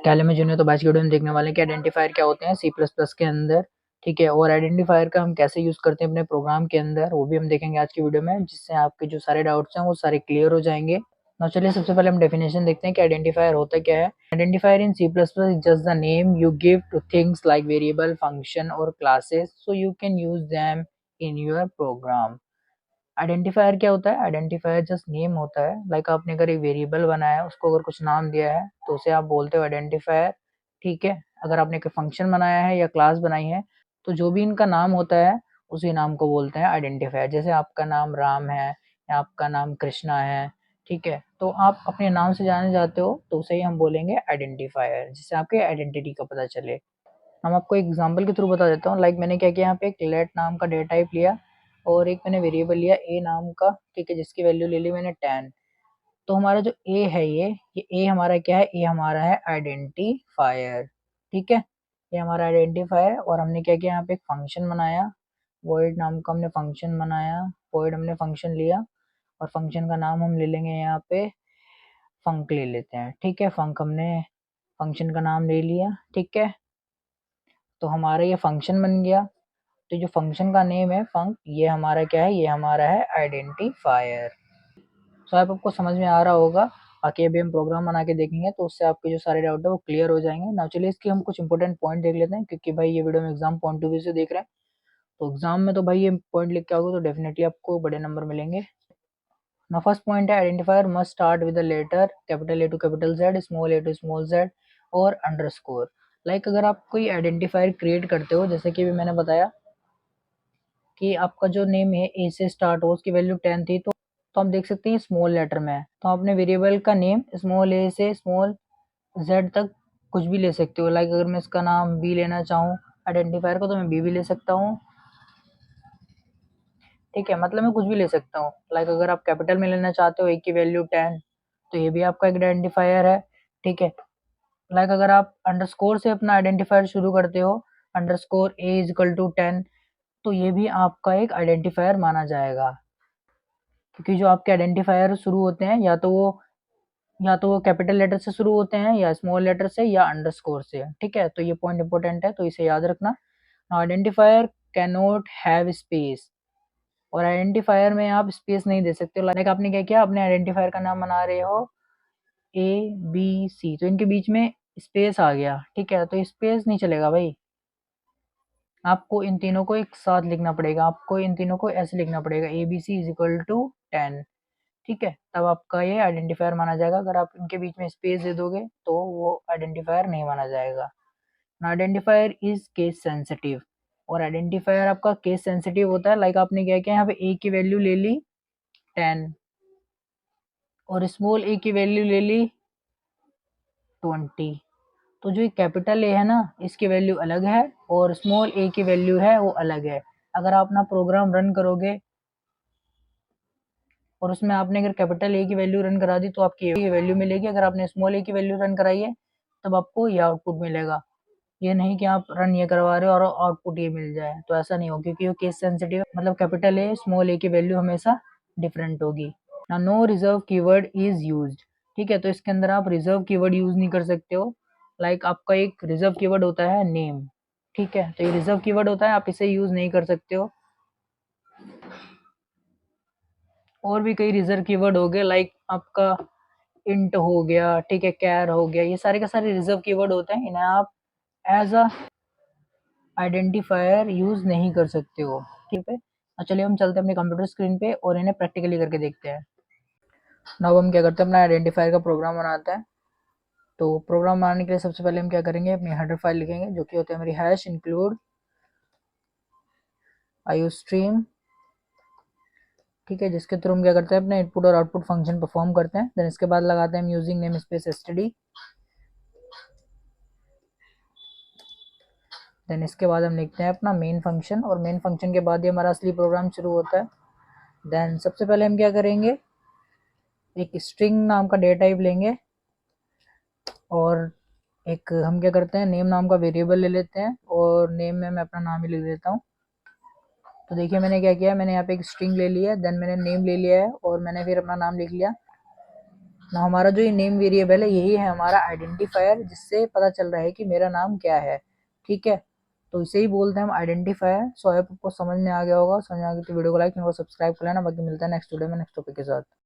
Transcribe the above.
Tally में junior तो batch के वीडियो में देखने वाले हैं कि आइडेंटिफायर क्या होते हैं सी प्लस प्लस के अंदर, ठीक है। और आइडेंटिफायर का हम कैसे यूज करते हैं अपने प्रोग्राम के अंदर, वो भी हम देखेंगे आज की वीडियो में, जिससे आपके जो सारे डाउट्स हैं वो सारे क्लियर हो जाएंगे। ना चलिए सबसे पहले हम डेफिनेशन देखते हैं कि आइडेंटिफायर होता क्या है। Identifier in C plus plus is just the name you give to things like variable, function और classes so you can use them in your program. Identifier क्या होता है? आइडेंटिफायर जस्ट नेम होता है। लाइक आपने अगर एक वेरिएबल बनाया है, उसको अगर कुछ नाम दिया है तो उसे आप बोलते हो आइडेंटिफायर, ठीक है। अगर आपने कोई फंक्शन बनाया है या क्लास बनाई है, तो जो भी इनका नाम होता है उसी नाम को बोलते हैं आइडेंटिफायर। जैसे आपका नाम राम है या आपका नाम कृष्णा है, ठीक है, तो आप अपने नाम से जाने जाते हो तो उसे ही हम बोलेंगे आइडेंटिफायर, जिससे आपके आइडेंटिटी का पता चले। हम आपको एग्जांपल के थ्रू बता देता हूँ। लाइक मैंने क्या किया, यहाँ पे एक लेट नाम का डेटा टाइप लिया और एक मैंने वेरिएबल लिया ए नाम का, ठीक है, जिसकी वैल्यू ले ली मैंने 10। तो हमारा जो ए है, ये ए हमारा क्या है? ए हमारा है आइडेंटिफायर, ठीक है। ये हमारा आइडेंटिफायर। और हमने क्या किया, यहाँ पे एक फंक्शन बनाया, वॉइड नाम का हमने फंक्शन बनाया, वॉइड हमने फंक्शन लिया और फंक्शन का नाम हम ले लेंगे यहाँ पे फंक ले लेते हैं, ठीक है। फंक हमने फंक्शन का नाम ले लिया, ठीक है। तो हमारा ये फंक्शन बन गया। तो जो फंक्शन का नेम है फंक, ये हमारा क्या है? ये हमारा है आइडेंटिफायर। सो आप आपको समझ में आ रहा होगा। बाकी अभी हम प्रोग्राम बना के देखेंगे तो उससे आपके जो सारे डाउट है वो क्लियर हो जाएंगे ना। चलिए इसके हम कुछ इंपॉर्टेंट पॉइंट देख लेते हैं, क्योंकि भाई ये वीडियो में एग्जाम पॉइंट ऑफ व्यू से देख रहे हैं, तो एग्जाम में तो भाई ये पॉइंट लिख के आओगे तो डेफिनेटली आपको बड़े नंबर मिलेंगे ना। फर्स्ट पॉइंट है identifier must start with the letter capital A to capital Z, small A to small Z और अंडरस्कोर। लाइक अगर आप कोई आइडेंटिफायर क्रिएट करते हो, जैसे कि अभी मैंने बताया कि आपका जो नेम है ए से स्टार्ट हो, उसकी वैल्यू 10 थी, तो आप देख सकते हैं स्मॉल लेटर में है। तो आपने वेरिएबल का नेम स्मॉल ए से स्मॉल जेड तक कुछ भी ले सकते हो। लाइक अगर मैं इसका नाम बी लेना चाहूँ आइडेंटिफायर को, तो मैं बी भी ले सकता हूँ, ठीक है। मतलब मैं कुछ भी ले सकता हूँ। लाइक अगर आप कैपिटल में लेना चाहते हो ए की वैल्यू 10, तो ये भी आपका एक आइडेंटिफायर है, ठीक है। लाइक अगर आप अंडरस्कोर से अपना आइडेंटिफायर शुरू करते हो, underscore A is equal to 10, तो ये भी आपका एक आइडेंटिफायर माना जाएगा, क्योंकि जो आपके आइडेंटिफायर शुरू होते हैं या तो वो कैपिटल लेटर से शुरू होते हैं या स्मॉल लेटर से या अंडरस्कोर से, ठीक है। तो ये पॉइंट इंपॉर्टेंट है, तो इसे याद रखना। Identifier can not have space, और आइडेंटिफायर में आप स्पेस नहीं दे सकते। लाइक आपने क्या किया, अपने आइडेंटिफायर का नाम बना रहे हो ए बी सी, तो इनके बीच में स्पेस आ गया, ठीक है, तो स्पेस नहीं चलेगा भाई। आपको इन तीनों को एक साथ लिखना पड़ेगा, आपको इन तीनों को ऐसे लिखना पड़ेगा, A B C is equal to 10, ठीक है। तब आपका ये आइडेंटिफायर माना जाएगा। अगर आप इनके बीच में स्पेस दे दोगे तो वो आइडेंटिफायर नहीं माना जाएगा। आइडेंटिफायर इज केस सेंसिटिव, और आइडेंटिफायर आपका केस सेंसिटिव होता है। लाइक आपने क्या किया, यहाँ पे ए की वैल्यू ले ली 10 और स्मॉल ए की वैल्यू ले ली 20, तो जो कैपिटल ए है ना, इसकी वैल्यू अलग है और स्मॉल ए की वैल्यू है वो अलग है। अगर आप अपना प्रोग्राम रन करोगे और उसमें आपने अगर कैपिटल ए की वैल्यू रन करा दी तो आपकी ए की वैल्यू मिलेगी। अगर आपने स्मॉल ए की वैल्यू रन कराई है तब आपको ये आउटपुट मिलेगा। ये नहीं कि आप रन ये करवा रहे हो और आउटपुट ये मिल जाए, तो ऐसा नहीं हो, क्योंकि वो केस सेंसिटिव है। मतलब कैपिटल ए स्मॉल ए की वैल्यू हमेशा डिफरेंट होगी ना। No reserve keyword is used, ठीक है, तो इसके अंदर आप रिजर्व कीवर्ड यूज नहीं कर सकते हो। लाइक आपका एक रिजर्व कीवर्ड होता है नेम, ठीक है, तो ये रिजर्व कीवर्ड होता है, आप इसे यूज नहीं कर सकते हो। और भी कई रिजर्व कीवर्ड हो गए, लाइक आपका इंट हो गया, ठीक है, कैर हो गया, ये सारे के सारे रिजर्व कीवर्ड होते हैं, इन्हें आप एज अ आइडेंटिफायर यूज नहीं कर सकते हो, ठीक है। चलिए हम चलते हैं अपने कंप्यूटर स्क्रीन पे और इन्हें प्रैक्टिकली करके देखते हैं। नाउ हम क्या करते हैं, अपना आइडेंटिफायर का प्रोग्राम बनाते हैं। तो प्रोग्राम बनाने के लिए सबसे पहले हम क्या करेंगे, अपनी हेडर फाइल लिखेंगे, जो कि होती है हमारी हैश इंक्लूड आईओस्ट्रीम, ठीक है, जिसके थ्रू हम क्या करते हैं, अपने इनपुट और आउटपुट फंक्शन परफॉर्म करते हैं। देन इसके बाद लगाते हैं हम using name space STD. Then इसके बाद हम लिखते हैं अपना मेन फंक्शन, और मेन फंक्शन के बाद ही हमारा असली प्रोग्राम शुरू होता है। देन सबसे पहले हम क्या करेंगे, एक स्ट्रिंग नाम का डेटा टाइप लेंगे और एक हम क्या करते हैं, नेम नाम का वेरिएबल ले लेते हैं और नेम में मैं अपना नाम ही लिख देता हूँ। तो देखिए मैंने क्या किया, मैंने यहाँ पे एक स्ट्रिंग ले लिया, देन मैंने नेम ले लिया है और मैंने फिर अपना नाम लिख लिया। ना हमारा जो ये नेम वेरिएबल है यही है हमारा आइडेंटिफायर, जिससे पता चल रहा है कि मेरा नाम क्या है। ठीक है, तो इसे ही बोलते हैं हम आइडेंटिफायर। सो आई होप आपको समझ में आ गया होगा। समझ में आ गया तो वीडियो को लाइक और सब्सक्राइब कर लेना। बाकी मिलता है नेक्स्ट वीडियो में नेक्स्ट टॉपिक के साथ।